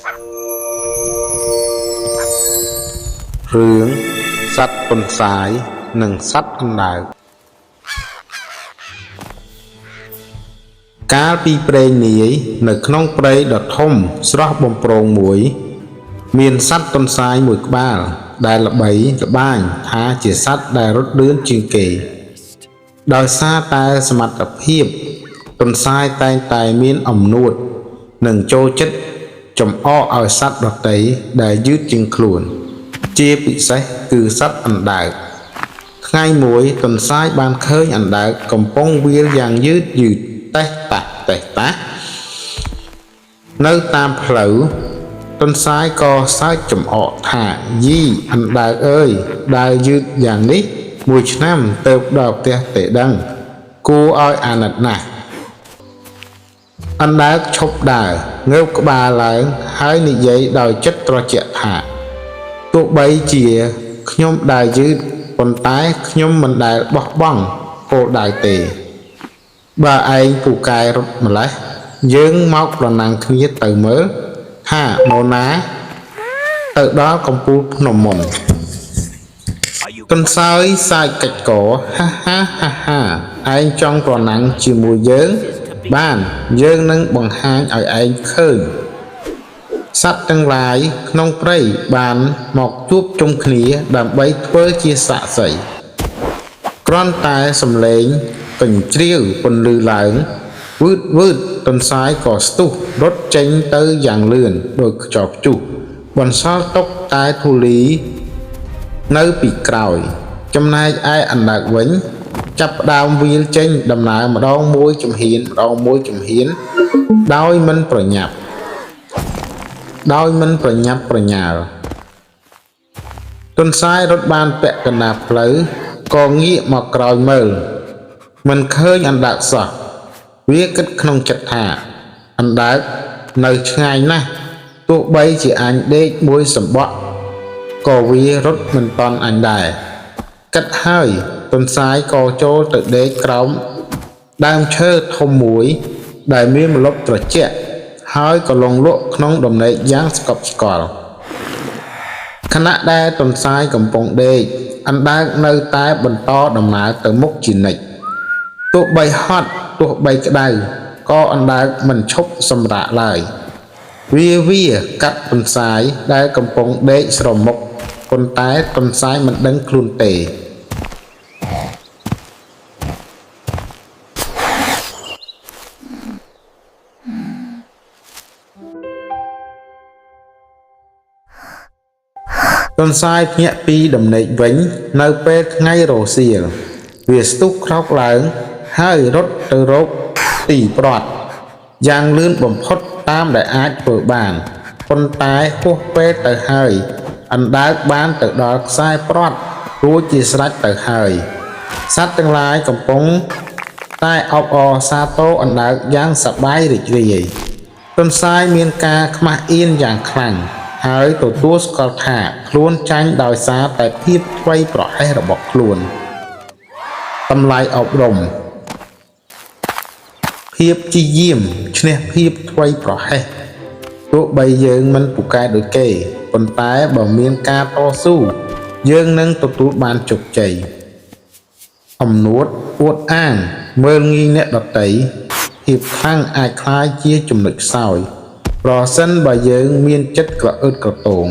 រឿងសត្វប៉ុនសាយនិងសត្វអណ្ដើកកាលពីព្រេងនាយនៅក្នុងព្រៃដ៏ធំស្រស់បំព្រងមួយមានសត្វប៉ុនសាយមួយក្បាលដែលល្បីល្បាញថាជាសត្វដែលរត់លឿនជាងគេដោយសារតែសមត្ថភាពប៉ុនសាយតែងតែមានអំនួតនិងចូលចិត្តចំអកឲ្យសត្វដទៃដែលយឺតជាងខ្លួនជាពិសេសគឺសត្វអណ្ដើកថ្ងៃមួយទន្សាយបានឃើញអណ្ដើកកំពុងវាលយ៉ាងយឺតតេះតាស់នៅតាមផ្លូវទន្សាយក៏សើចចំអកថាយីអណ្ដើកអើយដើរយឺតយ៉ាងនេះមួយឆ្នាំទៅដល់ផ្ទះទេដឹងគួរឲ្យអាណិតណាស់អណ្ដើកឈប់ដើរងើបក្បាលឡើងហើយនិយាយដោយចិត្តត្រជាក់ថាទោះបីជាខ្ញុំដើរយឺតប៉ុន្តែខ្ញុំមិនដែលបោះបង់គោលដៅទេបើឯងពូកែរត់ម្លេះយើងមកប្រណាំងគ្នាទៅមើលថាមកណាទៅដល់កំពូលភ្នំមុនទន្សាយសាយកិច្ចកហាឯងចង់ប្រណាំងជាមួយយើងបានយើងនឹងបង្ហាញឲ្យឯងឃើញសត្វទាំងឡាយក្នុងព្រៃបានមកជួបជុំគ្នាដើម្បីធ្វើជាសាក្សីគ្រាន់តែសំឡេងកញ្ជ្រៀវពន្លឺឡើងវឺតទន្សាយក៏ស្ទុះរត់ចេញទៅយ៉ាងលឿនដោយខ្យល់ព្យុះបន្សល់ទុកតែធូលីនៅពីក្រោយចំណែកឯអណ្ដើកវិញចាប់ផ្ដើមវាលចេញដំណើរម្ដងមួយជំហានដោយមិនប្រញាប់ប្រញាល់ទន្សាយរត់បានពាក់កណ្ដាលផ្លូវក៏ងាកមកក្រោយមើលមិនឃើញអណ្ដើកសោះវាគិតក្នុងចិត្តថាអណ្ដើកនៅឆ្ងាយណាស់ទោះបីជាអញដេកមួយសម្បក់ក៏វារត់មិនទាន់អញដែរគិតហើយទន្សាយក៏ចូលទៅដេកក្រោមដើមឈើធំមួយដែលមានម្លប់ត្រជាក់ហើយក៏លងលក់ក្នុងដំណេកយ៉ាងស្កប់ស្កល់ខណៈដែលទន្សាយកំពុងដេកអណ្ដើកនៅតែបន្តដំណើរទៅមុខជានិច្ចទោះបីហត់ទោះបីក្តៅក៏អណ្ដើកមិនឈប់សម្រាកឡើយវាកាត់ទន្សាយដែលកំពុងដេកស្រមុកប៉ុន្តែទន្សាយមិនដឹងខ្លួនទេទន្សាយភ្ញាក់ពីដំណេកវិញនៅពេលថ្ងៃរសៀលវាស្ទុះក្រោកឡើងហើយរត់ទៅរកទីប្រត់យ៉ាងលឿនបំផុតតាមដែលអាចធ្វើបានប៉ុន្តែហួសពេលទៅហើយអណ្ដើកបានទៅដល់ខ្សែប្រត់រួចជាស្រេចទៅហើយសត្វទាំងឡាយកំពុងតែអបអរសាទរអណ្ដើកយ៉ាងសប្បាយរីករាយទន្សាយមានការខ្មាស់អៀនយ៉ាងខ្លាំងហើយទទួលស្គាល់ថាខ្លួនចាញ់ដោយសារតែភាពថ្មីប្រហែសរបស់ខ្លួនតម្លៃអប់រំភាពជាយាមឈ្នះភាពថ្មីប្រហែសទោះបីយើងមិនពូកែដូចគេប៉ុន្តែបើមានការតស៊ូយើងនឹងទទួលបានជោគជ័យអំនួតអួតអាងមើលងាយអ្នកដទៃភាពខ្លាំងអាចក្លាយជាចំណុចខ្សោយប្រសិនបើយើងមានចិត្តក្រអឺតក្រទង